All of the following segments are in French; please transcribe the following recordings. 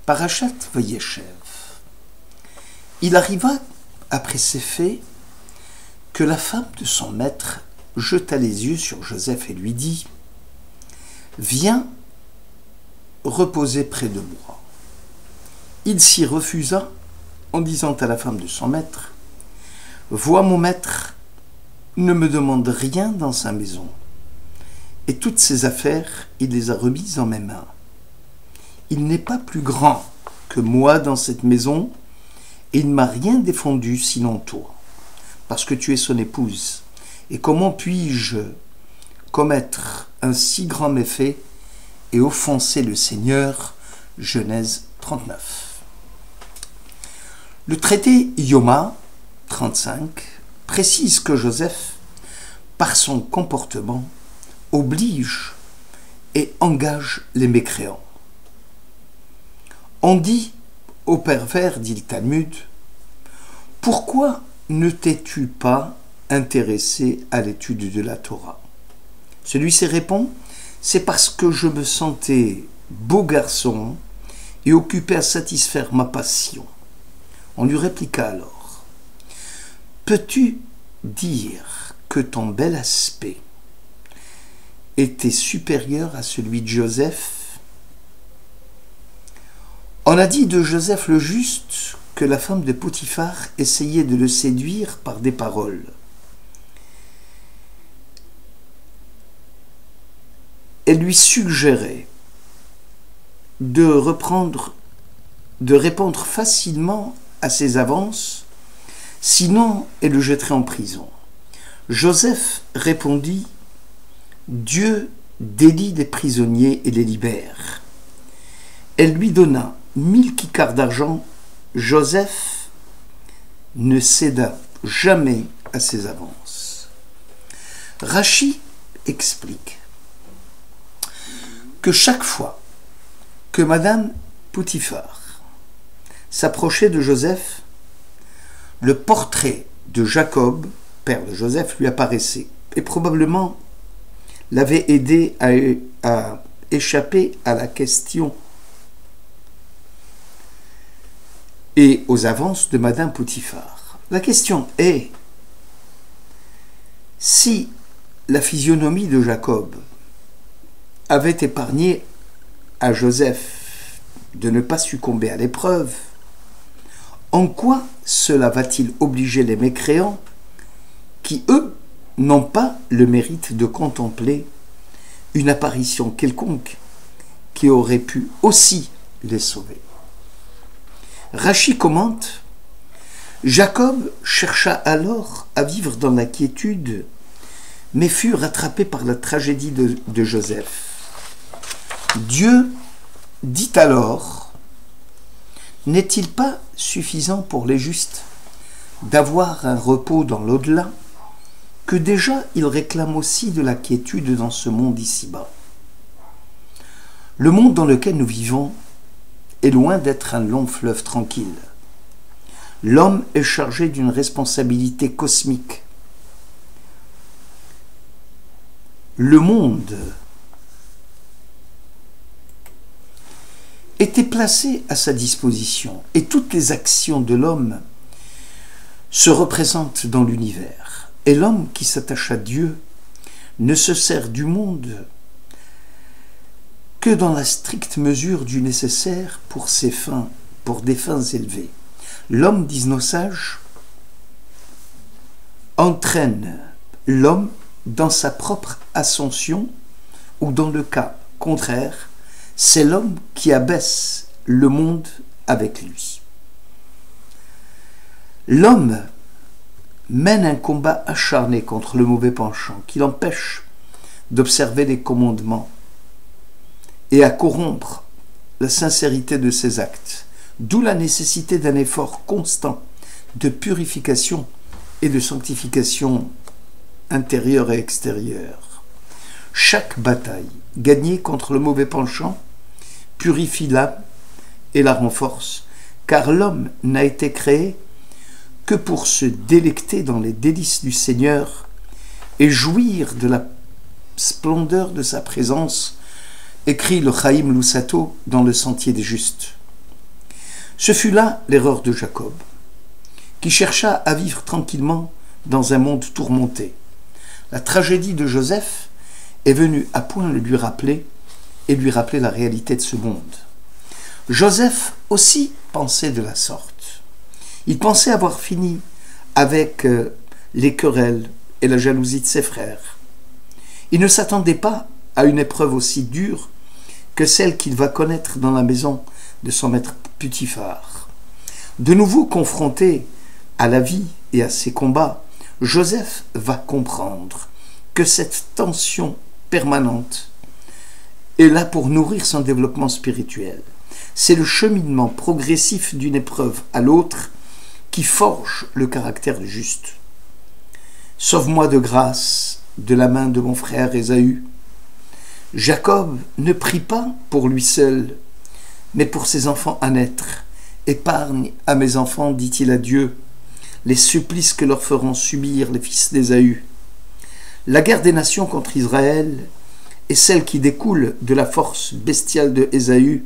Parashat Vayeshev. Il arriva, après ces faits, que la femme de son maître jeta les yeux sur Joseph et lui dit « Viens reposer près de moi. » Il s'y refusa en disant à la femme de son maître « Vois mon maître, ne me demande rien dans sa maison. » Et toutes ses affaires, il les a remises en mes mains. Il n'est pas plus grand que moi dans cette maison, et il ne m'a rien défendu sinon toi, parce que tu es son épouse. Et comment puis-je commettre un si grand méfait et offenser le Seigneur? Genèse 39. Le traité Yoma 35 précise que Joseph, par son comportement, oblige et engage les mécréants. On dit au pervers, dit le Talmud, « Pourquoi ne t'es-tu pas intéressé à l'étude de la Torah ?» Celui-ci répond, « C'est parce que je me sentais beau garçon et occupé à satisfaire ma passion. » On lui répliqua alors, « Peux-tu dire que ton bel aspect était supérieur à celui de Joseph? » On a dit de Joseph le juste que la femme de Potiphar essayait de le séduire par des paroles. Elle lui suggérait de répondre facilement à ses avances, sinon elle le jetterait en prison. Joseph répondit « Dieu délie des prisonniers et les libère. » Elle lui donna 1000 kikars d'argent. Joseph ne céda jamais à ses avances. Rachi explique que chaque fois que Madame Potiphar s'approchait de Joseph, le portrait de Jacob, père de Joseph, lui apparaissait et probablement l'avait aidé à échapper à la question et aux avances de Madame Potiphar. La question est, si la physionomie de Jacob avait épargné à Joseph de ne pas succomber à l'épreuve, en quoi cela va-t-il obliger les mécréants qui, eux, n'ont pas le mérite de contempler une apparition quelconque qui aurait pu aussi les sauver? Rachi commente, Jacob chercha alors à vivre dans la quiétude, mais fut rattrapé par la tragédie de Joseph. Dieu dit alors, n'est-il pas suffisant pour les justes d'avoir un repos dans l'au-delà, que déjà ils réclament aussi de la quiétude dans ce monde ici-bas? Le monde dans lequel nous vivons est loin d'être un long fleuve tranquille. L'homme est chargé d'une responsabilité cosmique. Le monde était placé à sa disposition et toutes les actions de l'homme se représentent dans l'univers. Et l'homme qui s'attache à Dieu ne se sert du monde que dans la stricte mesure du nécessaire pour ses fins, pour des fins élevées. L'homme, disent nos sages, entraîne l'homme dans sa propre ascension, ou dans le cas contraire, c'est l'homme qui abaisse le monde avec lui. L'homme mène un combat acharné contre le mauvais penchant qui l'empêche d'observer les commandements et à corrompre la sincérité de ses actes, d'où la nécessité d'un effort constant de purification et de sanctification intérieure et extérieure. Chaque bataille gagnée contre le mauvais penchant purifie l'âme et la renforce, car l'homme n'a été créé que pour se délecter dans les délices du Seigneur et jouir de la splendeur de sa présence, écrit le Chaim Lusato dans le Sentier des Justes. Ce fut là l'erreur de Jacob, qui chercha à vivre tranquillement dans un monde tourmenté. La tragédie de Joseph est venue à point le lui rappeler la réalité de ce monde. Joseph aussi pensait de la sorte. Il pensait avoir fini avec les querelles et la jalousie de ses frères. Il ne s'attendait pas à une épreuve aussi dure que celle qu'il va connaître dans la maison de son maître Potiphar. De nouveau confronté à la vie et à ses combats, Joseph va comprendre que cette tension permanente est là pour nourrir son développement spirituel. C'est le cheminement progressif d'une épreuve à l'autre qui forge le caractère du juste. Sauve-moi de grâce de la main de mon frère Ésaü. Jacob ne prie pas pour lui seul, mais pour ses enfants à naître. Épargne à mes enfants, dit-il à Dieu, les supplices que leur feront subir les fils d'Ésaü. La guerre des nations contre Israël est celle qui découle de la force bestiale de Ésaü,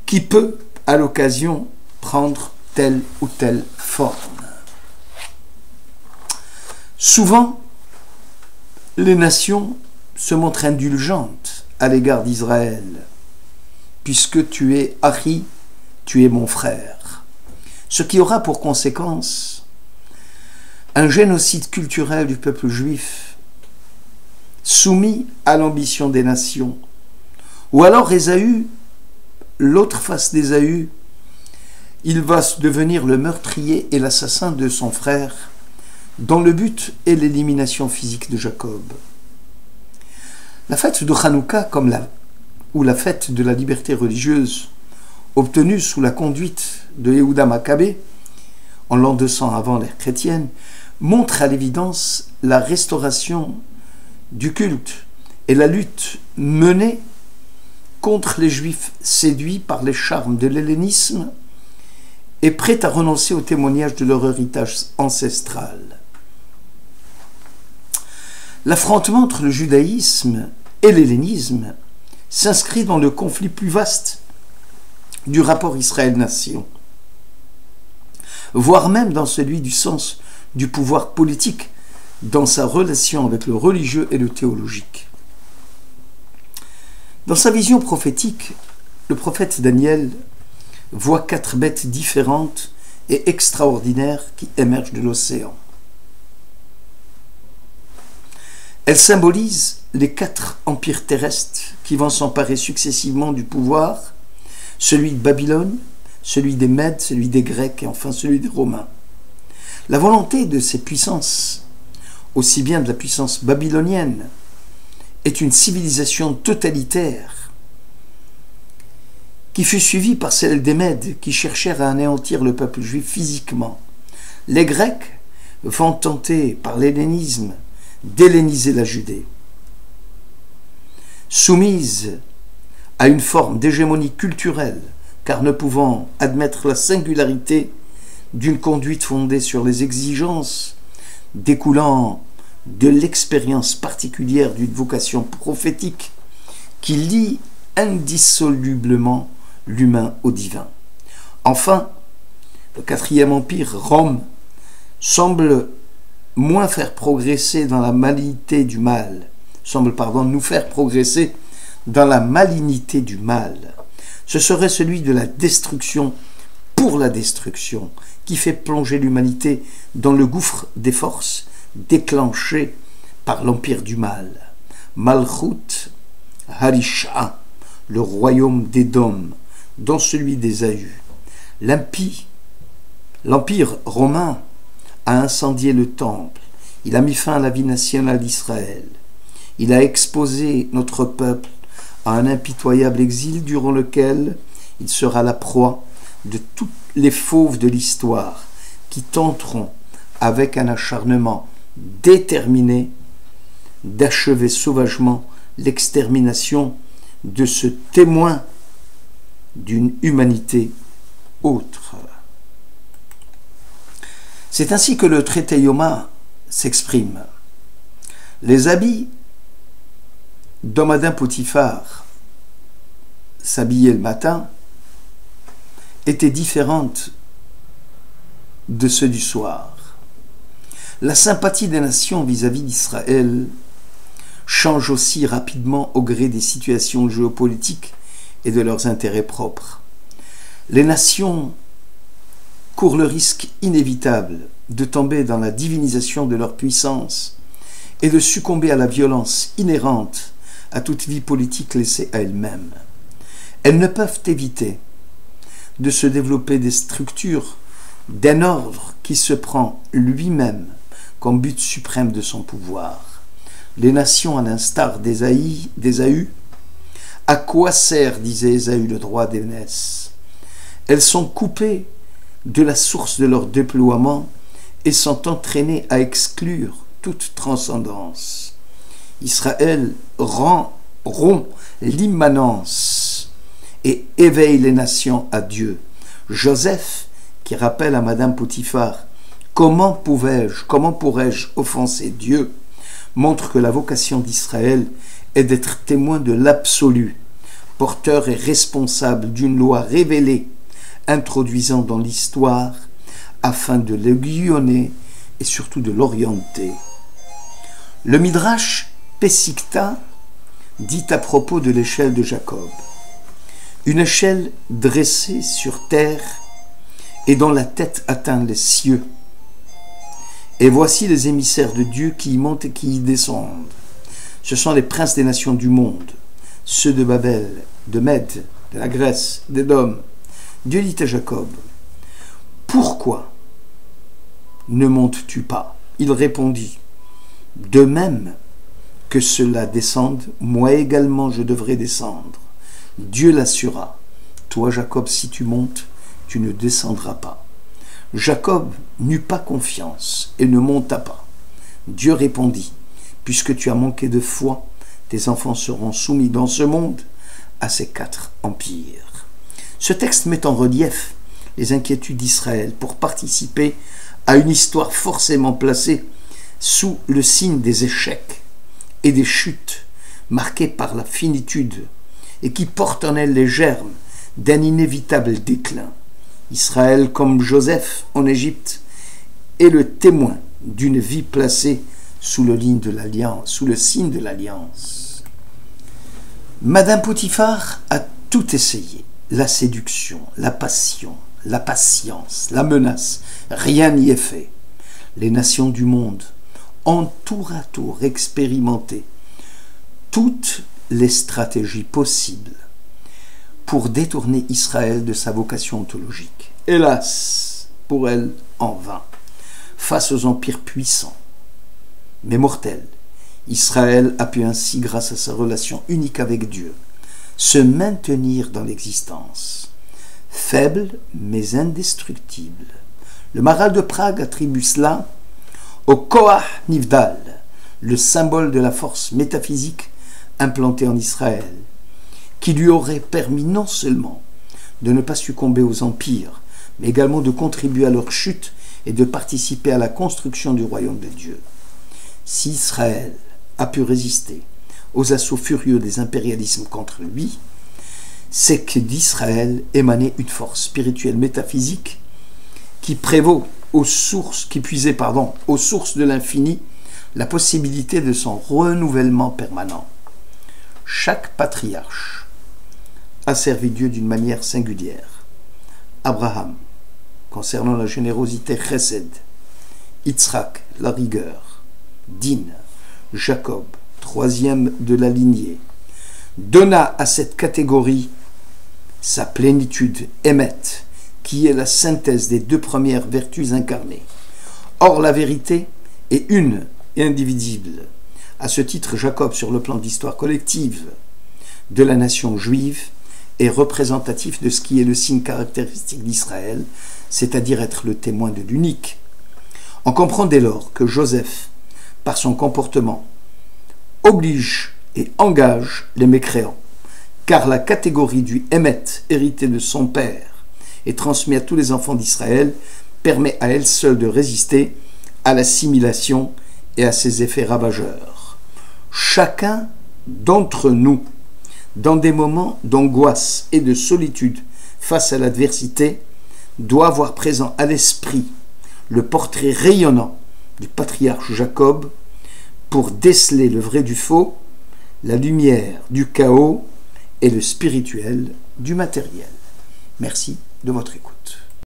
qui peut, à l'occasion, prendre telle ou telle forme. Souvent, les nations se montrent indulgentes à l'égard d'Israël, puisque tu es Achi, tu es mon frère. Ce qui aura pour conséquence un génocide culturel du peuple juif, soumis à l'ambition des nations. Ou alors Ésaü, l'autre face d'Ésaü, il va devenir le meurtrier et l'assassin de son frère, dont le but est l'élimination physique de Jacob. La fête de Hanouka, ou la fête de la liberté religieuse, obtenue sous la conduite de Yehuda Maccabée, en l'an 200 avant l'ère chrétienne, montre à l'évidence la restauration du culte et la lutte menée contre les Juifs séduits par les charmes de l'hellénisme et prêts à renoncer au témoignage de leur héritage ancestral. L'affrontement entre le judaïsme et l'hellénisme s'inscrit dans le conflit plus vaste du rapport Israël-Nation, voire même dans celui du sens du pouvoir politique dans sa relation avec le religieux et le théologique. Dans sa vision prophétique, le prophète Daniel voit 4 bêtes différentes et extraordinaires qui émergent de l'océan. Elles symbolisent les 4 empires terrestres qui vont s'emparer successivement du pouvoir, celui de Babylone, celui des Mèdes, celui des Grecs et enfin celui des Romains. La volonté de ces puissances, aussi bien de la puissance babylonienne, est une civilisation totalitaire qui fut suivie par celle des Mèdes qui cherchèrent à anéantir le peuple juif physiquement. Les Grecs vont tenter par l'hellénisme d'helléniser la Judée. Soumise à une forme d'hégémonie culturelle, car ne pouvant admettre la singularité d'une conduite fondée sur les exigences découlant de l'expérience particulière d'une vocation prophétique qui lie indissolublement l'humain au divin. Enfin, le 4e empire, Rome, semble moins faire progresser dans la malignité du mal, nous faire progresser dans la malignité du mal. Ce serait celui de la destruction pour la destruction, qui fait plonger l'humanité dans le gouffre des forces déclenchées par l'empire du mal. Malchut Harisha, le royaume d'Édom, dans celui d'Ésaü. L'empire romain a incendié le temple, il a mis fin à la vie nationale d'Israël, il a exposé notre peuple à un impitoyable exil durant lequel il sera la proie de toutes les fauves de l'histoire qui tenteront, avec un acharnement déterminé, d'achever sauvagement l'extermination de ce témoin d'une humanité autre. C'est ainsi que le traité Yoma s'exprime. Les habits d'Omadin Potiphar s'habillaient le matin étaient différentes de ceux du soir. La sympathie des nations vis-à-vis d'Israël change aussi rapidement au gré des situations géopolitiques et de leurs intérêts propres. Les nations courent le risque inévitable de tomber dans la divinisation de leur puissance et de succomber à la violence inhérente à toute vie politique laissée à elles-mêmes. Elles ne peuvent éviter de se développer des structures d'un ordre qui se prend lui-même comme but suprême de son pouvoir. Les nations, à l'instar d'Ésaü, à quoi sert, disait Ésaü, le droit d'aînesse? Elles sont coupées de la source de leur déploiement et sont entraînées à exclure toute transcendance. Israël rompt l'immanence et éveille les nations à Dieu. Joseph, qui rappelle à Madame Potiphar « Comment pourrais-je offenser Dieu ?» montre que la vocation d'Israël est d'être témoin de l'absolu, porteur et responsable d'une loi révélée, introduisant dans l'histoire afin de l'aiguillonner et surtout de l'orienter. Le Midrash Pesikta dit à propos de l'échelle de Jacob, une échelle dressée sur terre et dont la tête atteint les cieux. Et voici les émissaires de Dieu qui y montent et qui y descendent. Ce sont les princes des nations du monde, ceux de Babel, de Mède, de la Grèce, d'Édom. Dieu dit à Jacob, « Pourquoi ne montes-tu pas ?» Il répondit, « De même que cela descende, moi également je devrais descendre. » Dieu l'assura, « Toi, Jacob, si tu montes, tu ne descendras pas. » Jacob n'eut pas confiance et ne monta pas. Dieu répondit, « Puisque tu as manqué de foi, tes enfants seront soumis dans ce monde à ces 4 empires. » Ce texte met en relief les inquiétudes d'Israël pour participer à une histoire forcément placée sous le signe des échecs et des chutes, marquées par la finitude et qui porte en elle les germes d'un inévitable déclin. Israël, comme Joseph en Égypte, est le témoin d'une vie placée sous le signe de l'alliance. Madame Potiphar a tout essayé, la séduction, la passion, la patience, la menace, rien n'y est fait. Les nations du monde ont tour à tour expérimenté toutes les stratégies possibles pour détourner Israël de sa vocation ontologique. Hélas, pour elle, en vain. Face aux empires puissants, mais mortels, Israël a pu ainsi, grâce à sa relation unique avec Dieu, se maintenir dans l'existence. Faible, mais indestructible. Le Maharal de Prague attribue cela au Koach Nivdal, le symbole de la force métaphysique implantée en Israël, qui lui aurait permis non seulement de ne pas succomber aux empires, mais également de contribuer à leur chute et de participer à la construction du royaume de Dieu. Si Israël a pu résister aux assauts furieux des impérialismes contre lui, c'est que d'Israël émanait une force spirituelle métaphysique qui puisait aux sources de l'infini la possibilité de son renouvellement permanent. Chaque patriarche a servi Dieu d'une manière singulière. Abraham, concernant la générosité chesed, Yitzhak, la rigueur, Din, Jacob, troisième de la lignée, donna à cette catégorie sa plénitude émet, qui est la synthèse des 2 premières vertus incarnées. Or, la vérité est une et indivisible. À ce titre, Jacob, sur le plan de l'histoire collective de la nation juive, est représentatif de ce qui est le signe caractéristique d'Israël, c'est-à-dire être le témoin de l'unique. On comprend dès lors que Joseph, par son comportement, oblige et engage les mécréants, car la catégorie du Hémet, hérité de son père et transmis à tous les enfants d'Israël, permet à elle seule de résister à l'assimilation et à ses effets ravageurs. Chacun d'entre nous, dans des moments d'angoisse et de solitude face à l'adversité, doit avoir présent à l'esprit le portrait rayonnant du patriarche Jacob pour déceler le vrai du faux, la lumière du chaos et le spirituel du matériel. Merci de votre écoute.